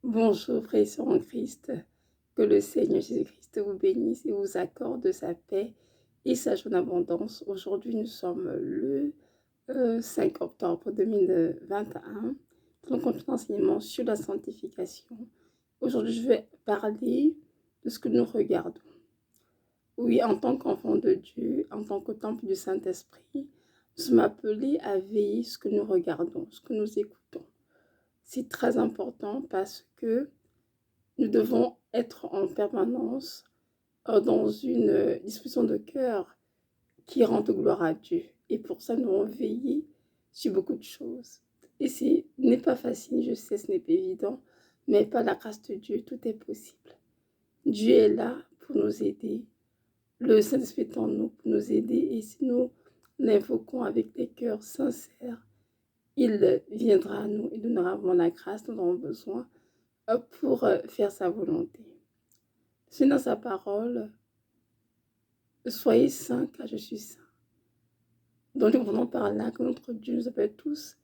Bonjour, frères et sœurs en Christ. Que le Seigneur Jésus-Christ vous bénisse et vous accorde sa paix et sa joie en abondance. Aujourd'hui, nous sommes le 5 octobre 2021. Nous continuons l'enseignement sur la sanctification. Aujourd'hui, je vais parler de ce que nous regardons. Oui, en tant qu'enfant de Dieu, en tant que temple du Saint-Esprit, nous sommes appelés à veiller ce que nous regardons, ce que nous écoutons. C'est très important parce que nous devons être en permanence dans une disposition de cœur qui rende gloire à Dieu. Et pour ça, nous devons veiller sur beaucoup de choses. Et ce n'est pas facile, je sais, ce n'est pas évident, mais par la grâce de Dieu, tout est possible. Dieu est là pour nous aider. Le Saint-Esprit est en nous pour nous aider. Et si nous l'invoquons avec des cœurs sincères, il viendra à nous et nous aurons la grâce dont nous avons besoin pour faire sa volonté. C'est dans sa parole, soyez saints car je suis saint. Donc nous comprenons par là que notre Dieu nous appelle tous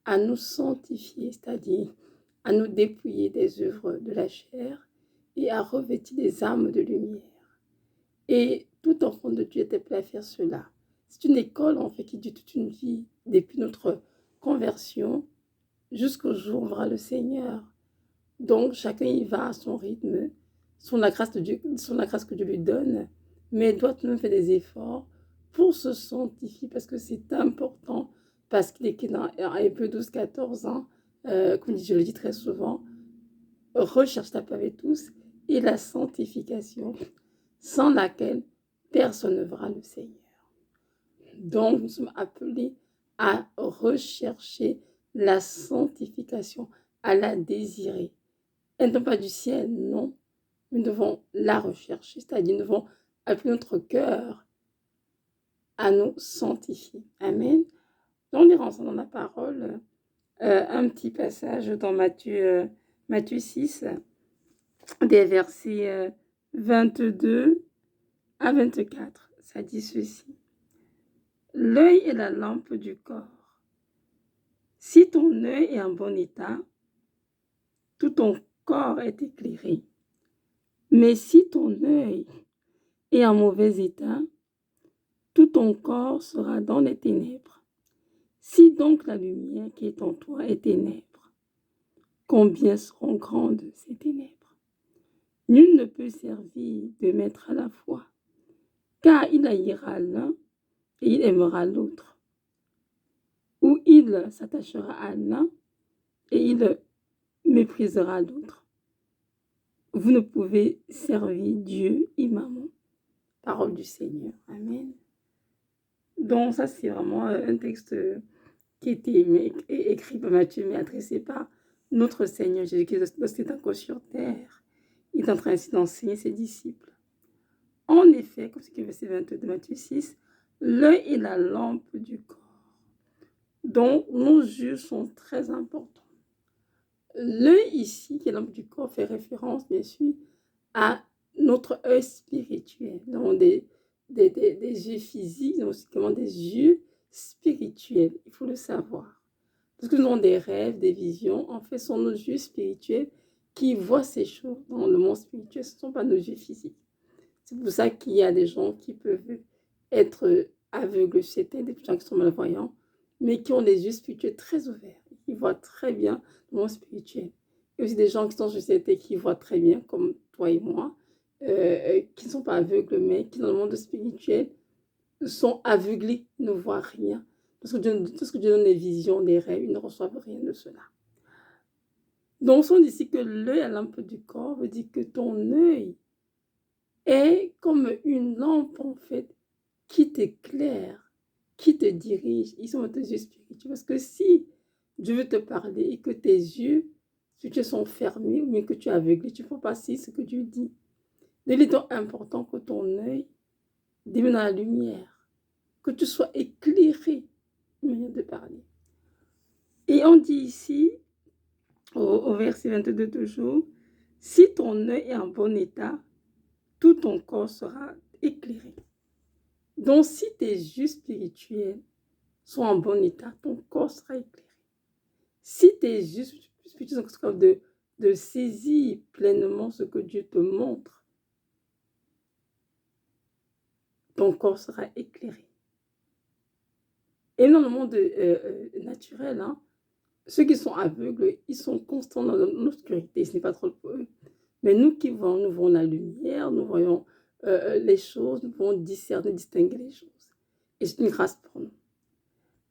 à nous sanctifier, c'est-à-dire à nous dépouiller des œuvres de la chair et à revêtir des armes de lumière. Et tout enfant de Dieu est appelé à faire cela. C'est une école en fait qui dure toute une vie, depuis notre conversion jusqu'au jour où on verra le Seigneur. Donc chacun y va à son rythme, selon la grâce que Dieu lui donne, mais doit tout de même faire des efforts pour se sanctifier parce que c'est important, parce qu'il est écrit dans Hébreux 12, 14 ans, comme je le dis très souvent, recherche la paix avec tous et la sanctification, sans laquelle personne ne verra le Seigneur. Donc nous sommes appelés à rechercher la sanctification, à la désirer. Elle ne tombe pas du ciel, non. Nous devons la rechercher, c'est-à-dire nous devons appeler notre cœur à nous sanctifier. Amen. Donc, on ira ensemble dans la parole un petit passage dans Matthieu 6, des versets 22 à 24. Ça dit ceci. L'œil est la lampe du corps. Si ton œil est en bon état, tout ton corps est éclairé. Mais si ton œil est en mauvais état, tout ton corps sera dans les ténèbres. Si donc la lumière qui est en toi est ténèbres, combien seront grandes ces ténèbres? Nul ne peut servir de maître à la fois, car il haïra l'un et il aimera l'autre. Ou il s'attachera à l'un et il méprisera l'autre. Vous ne pouvez servir Dieu et Maman. Parole du Seigneur. Amen. Donc ça, c'est vraiment un texte qui était écrit par Matthieu, mais adressé par notre Seigneur Jésus-Christ lorsqu'il est encore sur terre. Il est en train ainsi d'enseigner ses disciples. En effet, comme ce qui est verset 22 de Matthieu 6, l'œil est la lampe du corps. Donc, nos yeux sont très importants. L'œil ici, qui est la lampe du corps, fait référence, bien sûr, à notre œil spirituel. Donc, des yeux physiques, mais aussi des yeux spirituels. Il faut le savoir. Parce que nous avons des rêves, des visions. En fait, ce sont nos yeux spirituels qui voient ces choses dans le monde spirituel. Ce ne sont pas nos yeux physiques. C'est pour ça qu'il y a des gens qui peuvent être aveugles, c'était des gens qui sont malvoyants, mais qui ont des yeux spirituels très ouverts. Qui voient très bien le monde spirituel. Il y a aussi des gens qui sont en société qui voient très bien, comme toi et moi, qui ne sont pas aveugles, mais qui dans le monde spirituel sont aveuglés, ne voient rien. Parce que tout ce que Dieu donne des visions, des rêves, ils ne reçoivent rien de cela. Donc, on dit ici que l'œil à la lampe du corps veut dire que ton œil est comme une lampe, en fait, qui t'éclaire, qui te dirige. Ils sont tes yeux spirituels. Parce que si Dieu veut te parler et que tes yeux spirituels sont fermés ou bien que tu es aveuglé, tu ne peux pas saisir ce que Dieu dit. Il est donc important que ton œil devienne dans la lumière, que tu sois éclairé, manière de parler. Et on dit ici, au verset 22 toujours, si ton œil est en bon état, tout ton corps sera éclairé. Donc, si tes yeux spirituels sont en bon état, ton corps sera éclairé. Si tes yeux spirituels sont de de saisir pleinement ce que Dieu te montre, ton corps sera éclairé. Et dans le monde naturel, hein, ceux qui sont aveugles, ils sont constants dans l'obscurité, ce n'est pas trop pour eux. Mais nous qui voyons, nous voyons la lumière, nous voyons les choses, nous pouvons discerner, distinguer les choses. Et c'est une grâce pour nous.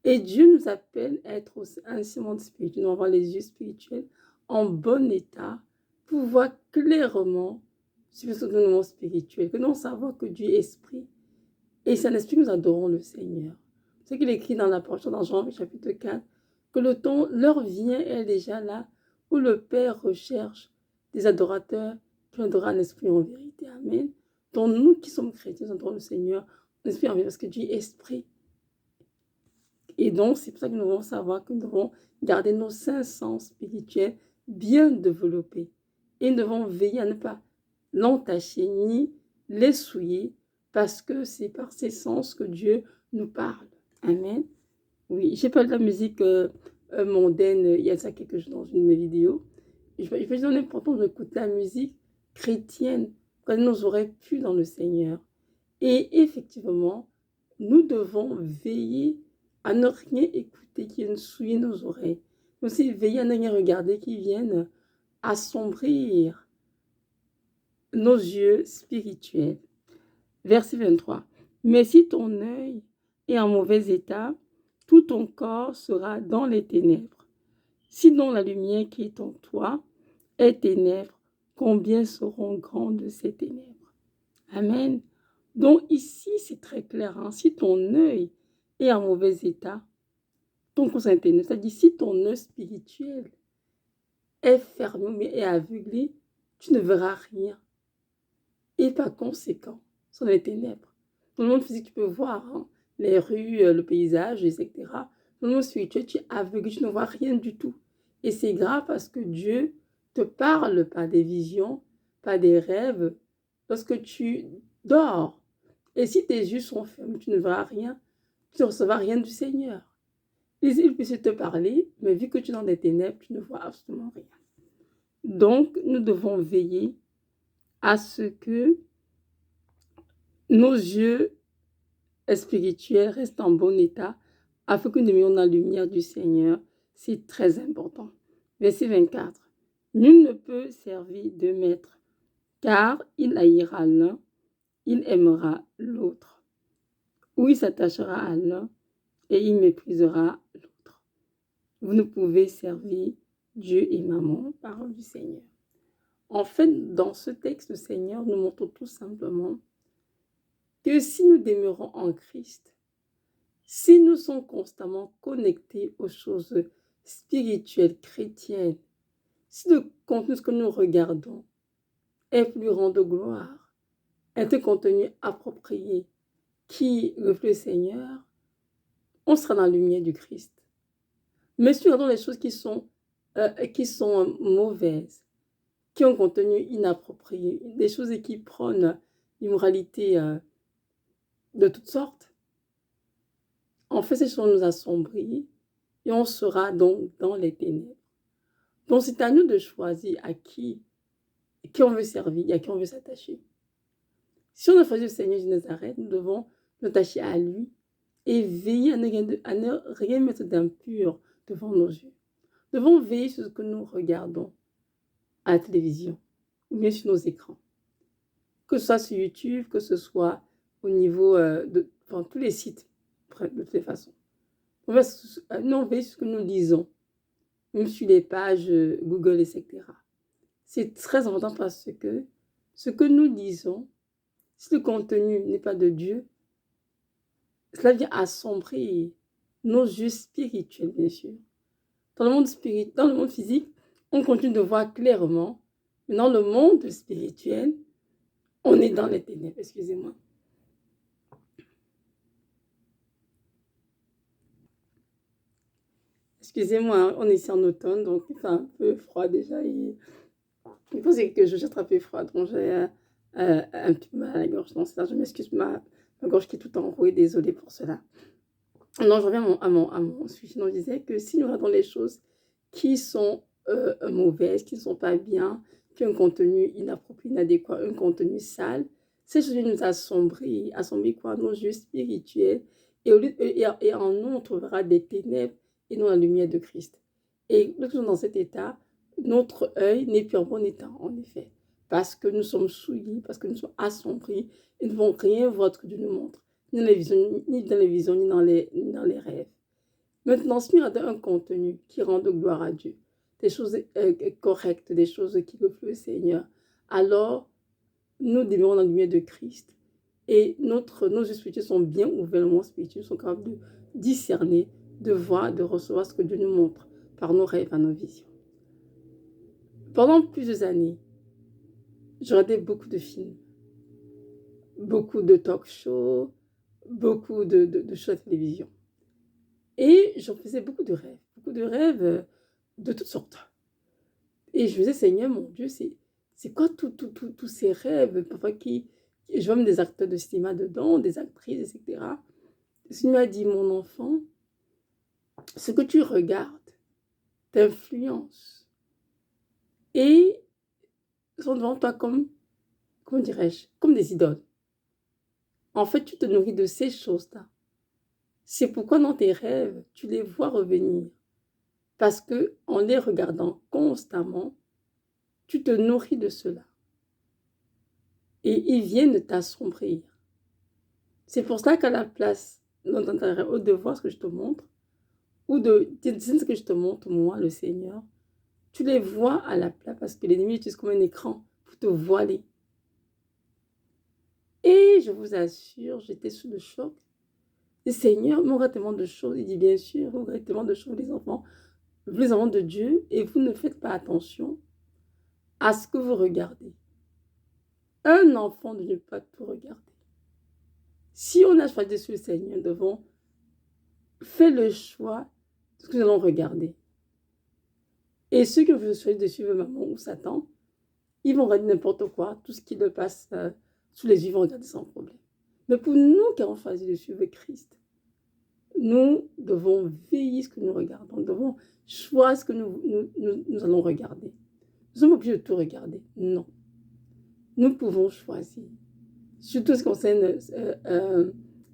Et Dieu nous appelle à être un monde spirituel, nous avoir les yeux spirituels en bon état pour voir clairement sur ce que nous sommes spirituels, que nous savons que Dieu est esprit. Et c'est un esprit que nous adorons le Seigneur. C'est ce qu'il écrit dans la parole dans Jean chapitre 4, que le temps, l'heure vient, est déjà là, où le Père recherche des adorateurs qui adorent un esprit en vérité. Amen. Donc nous qui sommes chrétiens, nous adorons le Seigneur, l'esprit en vérité, parce que Dieu est esprit. Et donc, c'est pour ça que nous devons savoir que nous devons garder nos 5 sens spirituels bien développés. Et nous devons veiller à ne pas l'entacher ni les souiller, parce que c'est par ces sens que Dieu nous parle. Amen. Oui, j'ai parlé de la musique mondaine il y a ça quelques jours dans une de mes vidéos. Je vais donner l'importance d'écouter la musique chrétienne, quand elle nous aurait pu dans le Seigneur. Et effectivement, nous devons veiller à ne rien écouter qui vienne souiller nos oreilles. Mais aussi veiller à ne rien regarder qui vienne assombrir nos yeux spirituels. Verset 23. Mais si ton œil est en mauvais état, tout ton corps sera dans les ténèbres. Sinon la lumière qui est en toi est ténèbres, combien seront grandes ces ténèbres? Amen. Donc ici, c'est très clair. Hein? Si ton œil est en mauvais état, ton corps est ténèbres. C'est-à-dire, si ton œil spirituel est fermé et aveuglé, tu ne verras rien. Et par conséquent, ce sont les ténèbres. Dans le monde physique, tu peux voir hein, les rues, le paysage, etc. Dans le monde spirituel, tu es aveuglé, tu ne vois rien du tout. Et c'est grave parce que Dieu te parle par des visions, par des rêves, lorsque tu dors. Et si tes yeux sont fermés, tu ne verras rien, tu ne recevras rien du Seigneur. Il peut te parler, mais vu que tu es dans des ténèbres, tu ne vois absolument rien. Donc, nous devons veiller à ce que nos yeux spirituels restent en bon état, afin que nous ayons la lumière du Seigneur. C'est très important. Verset 24. Nul ne peut servir deux maîtres, car il haïra l'un, il aimera l'autre. Ou il s'attachera à l'un et il méprisera l'autre. Vous ne pouvez servir Dieu et maman, parole du Seigneur. En fait, dans ce texte, le Seigneur nous montre tout simplement que si nous demeurons en Christ, si nous sommes constamment connectés aux choses spirituelles, chrétiennes, si le contenu que nous regardons est plus grand de gloire, est un contenu approprié qui reflète le Seigneur, on sera dans la lumière du Christ. Mais si nous regardons les choses qui sont mauvaises, qui ont un contenu inapproprié, des choses qui prônent l'immoralité de toutes sortes, en fait, ces choses nous assombrir et on sera donc dans les ténèbres. Donc, c'est à nous de choisir à qui on veut servir et à qui on veut s'attacher. Si on a choisi le Seigneur de Nazareth, nous devons nous attacher à lui et veiller à ne rien mettre d'impur devant nos yeux. Nous devons veiller sur ce que nous regardons à la télévision ou bien sur nos écrans. Que ce soit sur YouTube, que ce soit au niveau de tous les sites, de toutes les façons. Nous veillons sur ce que nous lisons, même sur les pages Google, etc. C'est très important parce que ce que nous lisons, si le contenu n'est pas de Dieu, cela vient assombrir nos yeux spirituels, bien sûr. Dans le monde physique, on continue de voir clairement, mais dans le monde spirituel, on est dans les ténèbres, excusez-moi. Excusez-moi, on est ici en automne, donc il fait un peu froid déjà. Et il faut que je jette un peu froid, donc j'ai un petit peu mal à la gorge. Donc ça, je m'excuse, ma gorge qui est tout enrouée, désolée pour cela. Non, je reviens à mon sujet. Donc, je disais que si nous regardons les choses qui sont mauvaises, qui ne sont pas bien, qui ont un contenu inapproprié, inadéquat, un contenu sale. Ces choses nous assombrit quoi, nos yeux spirituels. Et en nous, on trouvera des ténèbres et non la lumière de Christ. Et lorsque nous sommes dans cet état, notre œil n'est plus en bon état, en effet. Parce que nous sommes souillés, parce que nous sommes assombris, et nous ne pouvons rien voir ce que Dieu nous montre, ni dans les visions, ni dans les rêves. Maintenant, si nous avons un contenu qui rend de gloire à Dieu, des choses correctes, des choses qui reflètent le Seigneur, alors nous demeurons dans la lumière de Christ. Et nos yeux spirituels sont bien ouverts, nos spirituels sont capables de discerner, de voir, de recevoir ce que Dieu nous montre par nos rêves, par nos visions. Pendant plusieurs années, je regardais beaucoup de films, beaucoup de talk shows, beaucoup de choses à la télévision. Et j'en faisais beaucoup de rêves de toutes sortes. Et je me disais, Seigneur, mon Dieu, c'est quoi tous ces rêves, parfois je vois même des acteurs de cinéma dedans, des actrices, etc. Il m'a dit, mon enfant, ce que tu regardes t'influence et sont devant toi comme, comment dirais-je, comme des idoles. En fait, tu te nourris de ces choses-là. C'est pourquoi dans tes rêves, tu les vois revenir. Parce que en les regardant constamment, tu te nourris de cela. Et ils viennent t'assombrir. C'est pour ça qu'à la place, dans ton rêve, ou de voir ce que je te montre, ou de dire ce que je te montre, moi, le Seigneur, tu les vois à la place parce que l'ennemi utilise comme un écran pour te voiler. Et je vous assure, j'étais sous le choc. Le Seigneur me regarde tellement de choses. Il dit, bien sûr, vous regardez tellement de choses, les enfants de Dieu, et vous ne faites pas attention à ce que vous regardez. Un enfant ne peut pas tout regarder. Si on a choisi sur le Seigneur, nous devons faire le choix de ce que nous allons regarder. Et ceux qui veulent choisir de suivre maman ou Satan, ils vont regarder n'importe quoi, tout ce qui leur passe sous les yeux, ils vont regarder sans problème. Mais pour nous qui avons choisi de suivre Christ, nous devons veiller ce que nous regardons, nous devons choisir ce que nous allons regarder. Nous sommes obligés de tout regarder. Non. Nous pouvons choisir. Surtout ce qui concerne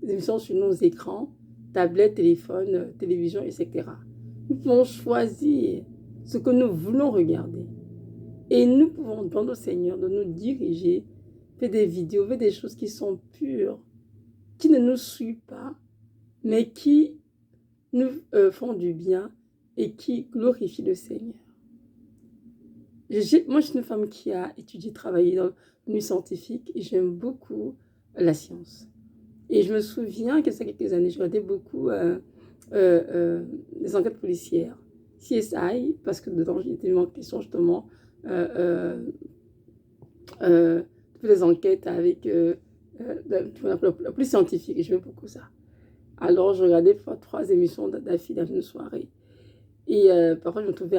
les émissions sur nos écrans, tablettes, téléphones, télévision, etc. Nous pouvons choisir ce que nous voulons regarder. Et nous pouvons demander au Seigneur de nous diriger, faire des vidéos, faire des choses qui sont pures, qui ne nous suivent pas, mais qui nous font du bien et qui glorifient le Seigneur. Moi, je suis une femme qui a étudié, travaillé dans le milieu scientifique et j'aime beaucoup la science. Et je me souviens que ça fait quelques années, je regardais beaucoup les enquêtes policières, CSI, parce que dedans, il était tellement question justement les enquêtes avec la police scientifique, et j'aimais beaucoup ça. Alors, je regardais parfois 3 émissions d'affilée dans une soirée. Et parfois, je me trouvais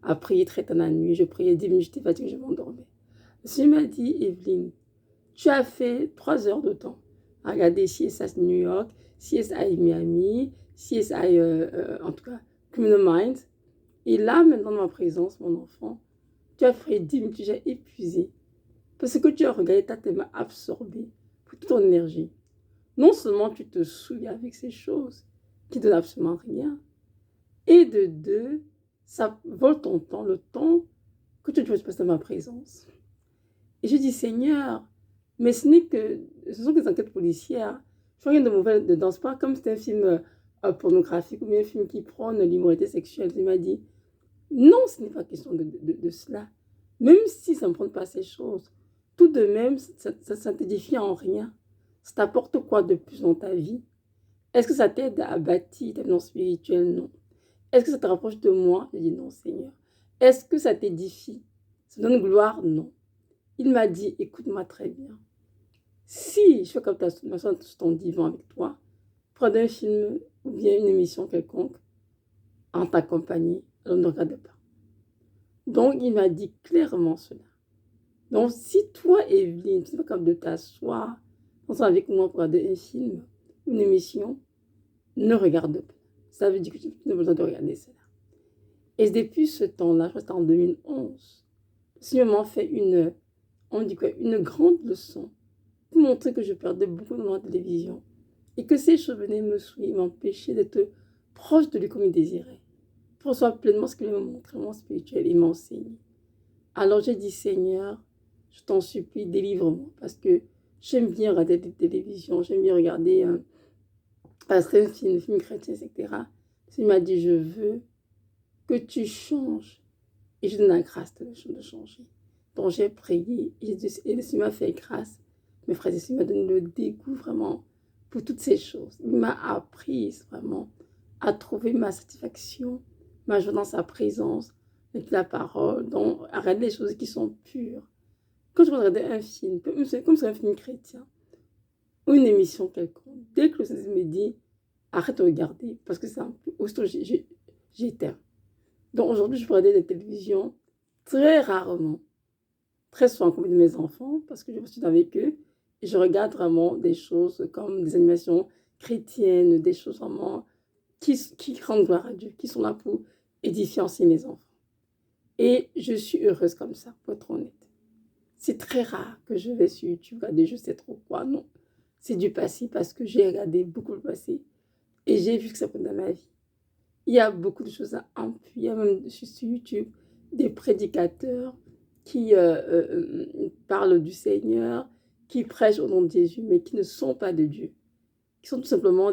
à prier très tard la nuit. Je priais 10 minutes, j'étais fatiguée, je m'endormais. Le Seigneur m'a dit, Evelyne, tu as fait 3 heures de temps à regarder CSI New York, CSI Miami, CSI, en tout cas, Criminal Minds. Et là, maintenant, dans ma présence, mon enfant, tu as fait 10 minutes, tu as épuisé. Parce que tu as regardé, tu as tellement absorbé pour toute ton énergie. Non seulement tu te souilles avec ces choses qui ne donnent absolument rien, et de 2, ça vole ton temps, le temps que tu dois passer dans ma présence. Et je dis, Seigneur, mais ce sont que des enquêtes policières. Je vois rien de mauvais dedans. C'est pas comme c'est un film pornographique ou bien un film qui prône l'immoralité sexuelle. Il m'a dit, non, ce n'est pas question de cela. Même si ça ne prend pas ces choses, tout de même, ça ne t'édifie en rien. Ça t'apporte quoi de plus dans ta vie? Est-ce que ça t'aide à bâtir ta vie spirituelle? Non. Est-ce que ça te rapproche de moi? Je dis non, Seigneur. Est-ce que ça t'édifie? Ça donne gloire? Non. Il m'a dit, écoute-moi très bien. Si je fais comme m'asseoir sur ton divan avec toi, prendre un film ou bien une émission quelconque en ta compagnie, alors ne regarde pas. Donc, il m'a dit clairement cela. Donc, si toi, Evelyne, tu es capable de t'asseoir ensemble avec moi pour regarder un film, une émission, ne regarde pas. Ça veut dire que tu n'as pas besoin de regarder cela. Et depuis ce temps-là, je crois que c'était en 2011, le Seigneur m'a fait on dit quoi, une grande leçon pour montrer que je perdais beaucoup de la télévision et que ces choses venaient me souiller, m'empêcher d'être proche de lui comme il désirait. Pour recevoir pleinement ce qu'il m'a montré, mon spirituel, il m'a enseigné. Alors j'ai dit, Seigneur, je t'en supplie, délivre-moi, parce que j'aime bien regarder des télévisions, j'aime bien regarder un film chrétien, etc. Il m'a dit, je veux que tu changes. Et je donne la grâce de changer. Donc j'ai prié, et le Seigneur m'a fait grâce. Mes frères et sœurs, il m'a donné le dégoût vraiment pour toutes ces choses. Il m'a appris vraiment à trouver ma satisfaction, ma joie dans sa présence, avec la parole, donc à regarder les choses qui sont pures. Quand je regarde un film, comme c'est un film chrétien, ou une émission quelconque, dès que le Seigneur me dit, arrête de regarder, parce que c'est un peu, aussitôt j'éteins. Donc aujourd'hui, je regarde la télévision très rarement, très souvent en compagnie de mes enfants, parce que je suis avec eux, et je regarde vraiment des choses comme des animations chrétiennes, des choses vraiment qui rendent gloire à Dieu, qui sont là pour édifier, enseigner les enfants. Et je suis heureuse comme ça, pour être honnête. C'est très rare que je vais sur YouTube regarder je sais trop quoi, non. C'est du passé parce que j'ai regardé beaucoup le passé et j'ai vu que ça peut dans ma vie. Il y a beaucoup de choses à appuyer. Il y a même sur YouTube des prédicateurs qui parlent du Seigneur, qui prêchent au nom de Jésus, mais qui ne sont pas de Dieu. Qui sont tout simplement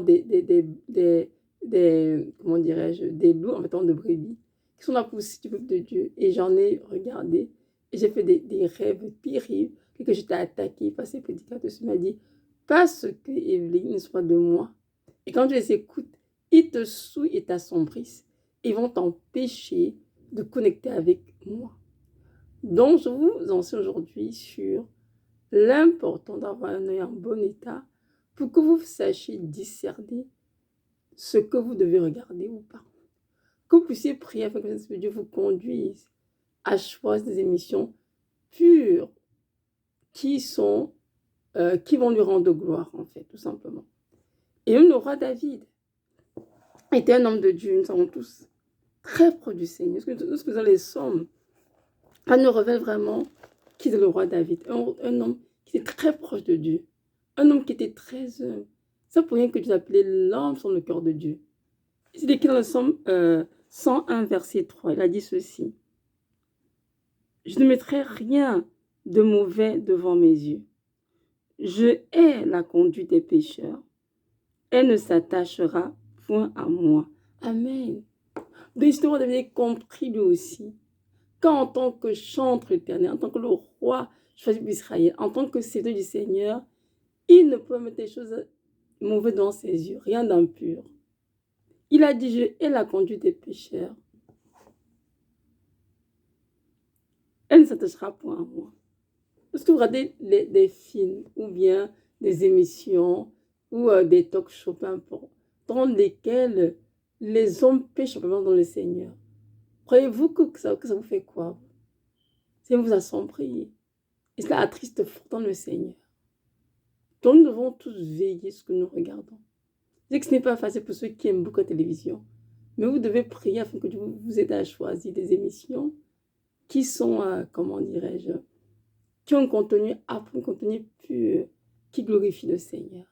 comment dirais-je, des loups en mettant de brebis, qui sont là pour aussi du peuple de Dieu. Et j'en ai regardé, et j'ai fait des rêves terribles, que j'étais attaquée par ces prédicateurs. Il m'a dit, parce que Evelyne ne soit de moi. Et quand tu les écoutes, ils te souillent et t'assombrissent. Ils vont t'empêcher de connecter avec moi. Donc, je vous enseigne aujourd'hui sur l'important d'avoir un œil en bon état pour que vous sachiez discerner ce que vous devez regarder ou pas. Que vous puissiez prier afin que l'Esprit de Dieu vous conduise à choisir des émissions pures qui vont lui rendre gloire, en fait, tout simplement. Et même le roi David était un homme de Dieu, nous savons tous, très proche du Seigneur. Nous faisons les sommes, ça nous révèle vraiment qui est le roi David, un homme qui était très proche de Dieu, un homme qui était très humble. C'est pour rien que Dieu l'appelait l'homme sur le cœur de Dieu. C'est écrit dans le Somme 101, verset 3. Il a dit ceci. Je ne mettrai rien de mauvais devant mes yeux. Je hais la conduite des pécheurs. Elle ne s'attachera point à moi. Amen. Donc, justement, David a compris lui aussi qu'en tant que chantre éternel, en tant que le roi choisi d'Israël, en tant que serviteur du Seigneur, il ne peut mettre des choses mauvaises dans ses yeux, rien d'impur. Il a dit, je hais la conduite des pécheurs. Elle ne s'attachera point à moi. Lorsque vous regardez des films ou bien des émissions ou des talk shows, peu importe, dans lesquels les hommes pêchent simplement dans le Seigneur, croyez-vous que ça vous fait quoi? Ça vous assombrit. Et cela attriste fortement le Seigneur. Donc nous devons tous veiller sur ce que nous regardons. Je sais que ce n'est pas facile pour ceux qui aiment beaucoup la télévision, mais vous devez prier afin que Dieu vous aide à choisir des émissions qui sont, comment dirais-je, qui ont un contenu un contenu pur, qui glorifie le Seigneur.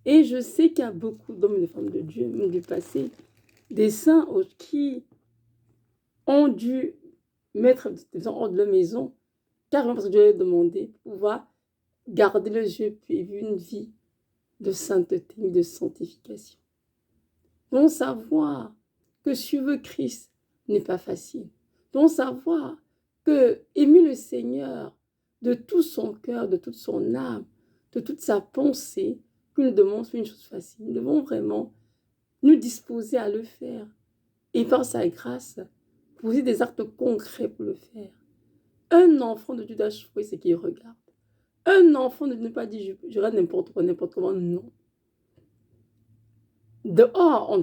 Et je sais qu'il y a beaucoup d'hommes et de femmes de Dieu, même du passé, des saints qui ont dû mettre hors de leur maison, carrément parce que Dieu leur a demandé pour pouvoir garder les yeux et vivre une vie de sainteté, de sanctification. Donc savoir que suivre Christ n'est pas facile. Donc savoir que aimer le Seigneur de tout son cœur, de toute son âme, de toute sa pensée, que nous demandons une chose facile. Nous devons vraiment nous disposer à le faire. Et par sa grâce, poser des actes concrets pour le faire. Un enfant de Dieu doit choisir ce qu'il regarde. Un enfant ne pas dire je regarde n'importe quoi, n'importe comment, non. Dehors,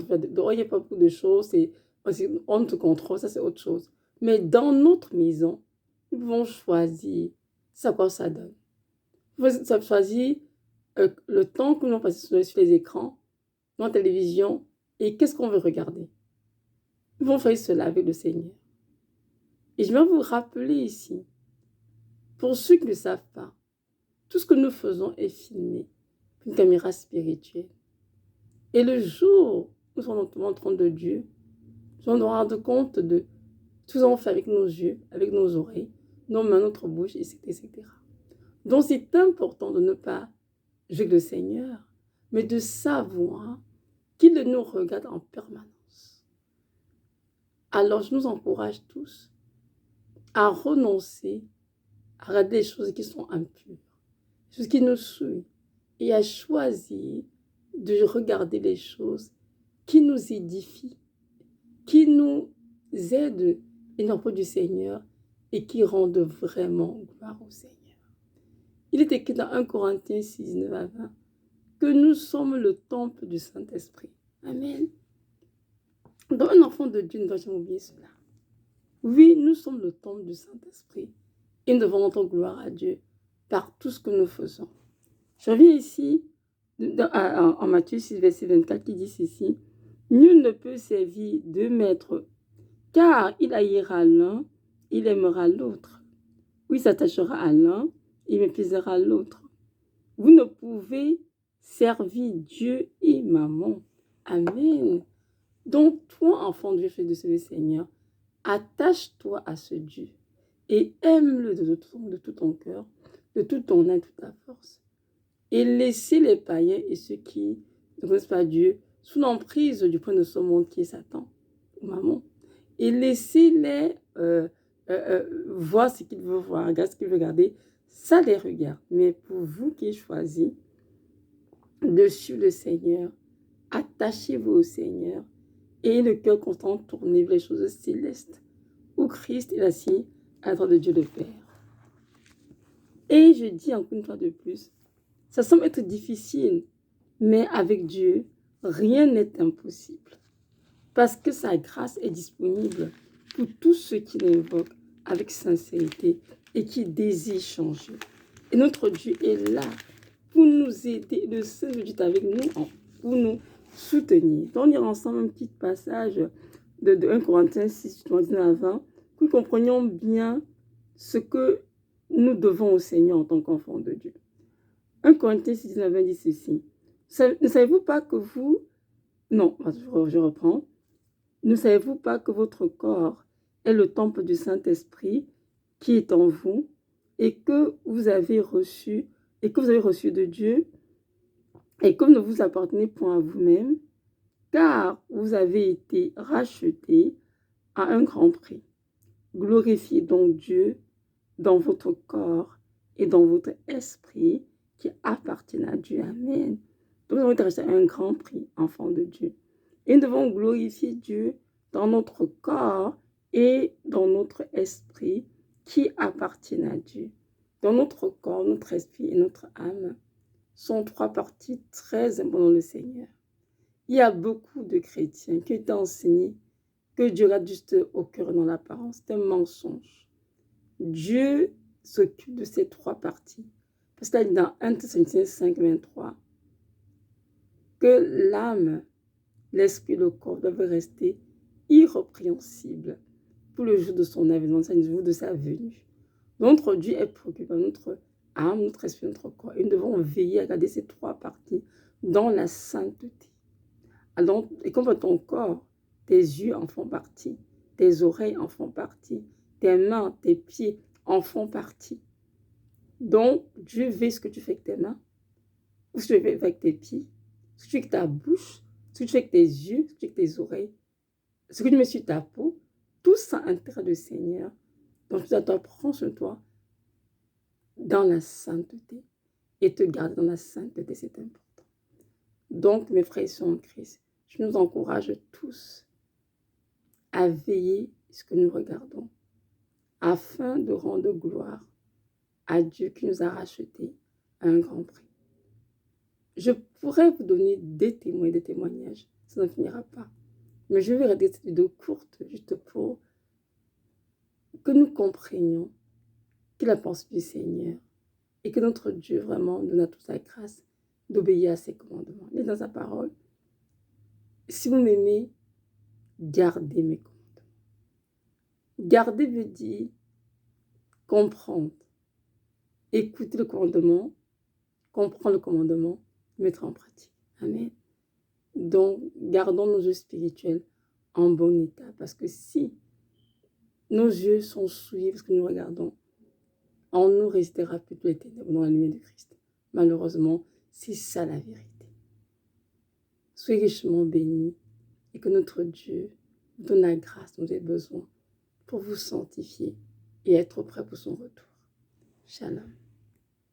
il n'y a pas beaucoup de choses, on te contrôle, ça c'est autre chose. Mais dans notre maison, nous pouvons choisir ça quoi ça donne. Nous pouvons choisir le temps que nous passons sur les écrans, dans la télévision, et qu'est-ce qu'on veut regarder. Nous devons faire cela avec le Seigneur. Et je vais vous rappeler ici, pour ceux qui ne savent pas, tout ce que nous faisons est filmé, une caméra spirituelle. Et le jour où nous serons en train de Dieu, nous allons rendre compte de tout ce que nous avons fait avec nos yeux, avec nos oreilles, nos mains, notre bouche, etc. Donc c'est important de ne pas jouer le Seigneur, mais de savoir qu'il nous regarde en permanence. Alors je nous encourage tous à renoncer à regarder les choses qui sont impures, les choses qui nous souillent, et à choisir de regarder les choses qui nous édifient, qui nous aident et non pas du Seigneur et qui rendent vraiment gloire au Seigneur. Il est écrit dans 1 Corinthiens 6, 19 à 20 que nous sommes le temple du Saint-Esprit. Amen. Donc un enfant de Dieu ne doit jamais oublier cela. Oui, nous sommes le temple du Saint-Esprit et nous devons rendre gloire à Dieu par tout ce que nous faisons. Je reviens ici en Matthieu 6, verset 24 qui dit ceci. Nul ne peut servir deux maîtres, car il haïra l'un, il aimera l'autre. Ou il s'attachera à l'un, il méprisera l'autre. Vous ne pouvez servir Dieu et Maman. Amen. Donc, toi, enfant de Dieu, fils de le Seigneur, attache-toi à ce Dieu et aime-le de tout ton cœur, de tout ton âme, de toute ta force. Et laissez les païens et ceux qui ne connaissent pas Dieu sous l'emprise du point de ce monde qui est Satan ou Maman. Et laissez-les voir ce qu'ils veulent voir, regarder ce qu'ils veulent regarder. Ça les regarde. Mais pour vous qui choisissez de suivre le Seigneur, attachez-vous au Seigneur et le cœur constant tourné vers les choses célestes où Christ est assis à la droite de Dieu le Père. Et je dis encore une fois de plus, ça semble être difficile, mais avec Dieu, rien n'est impossible. Parce que sa grâce est disponible pour tous ceux qui l'invoquent avec sincérité et qui désirent changer. Et notre Dieu est là pour nous aider. Le Seigneur est avec nous pour nous soutenir. Donc, on ira ensemble un petit passage de 1 Corinthiens 6, 19 à 20, que nous comprenions bien ce que nous devons au Seigneur en tant qu'enfants de Dieu. 1 Corinthiens 6, 19 à 20 dit ceci. Ne savez-vous pas que vous... Non, je reprends. Ne savez-vous pas que votre corps est le temple du Saint-Esprit qui est en vous et que vous avez reçu de Dieu et que vous ne vous appartenez point à vous-même, car vous avez été rachetés à un grand prix. Glorifiez donc Dieu dans votre corps et dans votre esprit qui appartiennent à Dieu. Amen. Donc nous avons été rachetés à un grand prix, enfants de Dieu. Et nous devons glorifier Dieu dans notre corps et dans notre esprit qui appartiennent à Dieu. Dans notre corps, notre esprit et notre âme sont trois parties très importantes dans le Seigneur. Il y a beaucoup de chrétiens qui ont enseigné que Dieu regarde juste au cœur et dans l'apparence. C'est un mensonge. Dieu s'occupe de ces trois parties. Parce qu'il dit dans 1 Thessaloniciens 5, 23 que l'âme, l'esprit et le corps doivent rester irrépréhensibles pour le jour de son avènement, le jour de sa venue. Notre Dieu est préoccupé par notre âme, notre esprit, notre corps. Et nous devons veiller à garder ces trois parties dans la sainteté. Alors, et comme ton corps, tes yeux en font partie, tes oreilles en font partie, tes mains, tes pieds en font partie. Donc, Dieu veut ce que tu fais avec tes mains, ce que tu fais avec tes pieds, ce que tu fais avec ta bouche, ce que tu fais avec tes yeux, ce que tu fais avec tes oreilles, ce que tu mets sur ta peau, tout ça intéresse le Seigneur. Donc, tu dois prendre sur toi dans la sainteté et te garder dans la sainteté, c'est important. Donc, mes frères et sœurs en Christ, je nous encourage tous à veiller ce que nous regardons afin de rendre gloire à Dieu qui nous a rachetés à un grand prix. Je pourrais vous donner des témoignages, ça ne finira pas. Mais je vais regarder cette vidéo courte juste pour que nous comprenions qu'il a pensé du Seigneur et que notre Dieu vraiment nous donne toute sa grâce d'obéir à ses commandements. Il est dans sa parole. Si vous m'aimez, gardez mes commandements. Garder veut dire comprendre, écouter le commandement, comprendre le commandement, mettre en pratique. Amen. Donc, gardons nos yeux spirituels en bon état. Parce que si nos yeux sont souillés parce que nous regardons, en nous restera plutôt les ténèbres dans la lumière de Christ. Malheureusement, c'est ça la vérité. Soyez richement bénis et que notre Dieu vous donne la grâce dont vous avez besoin pour vous sanctifier et être prêt pour son retour. Shalom.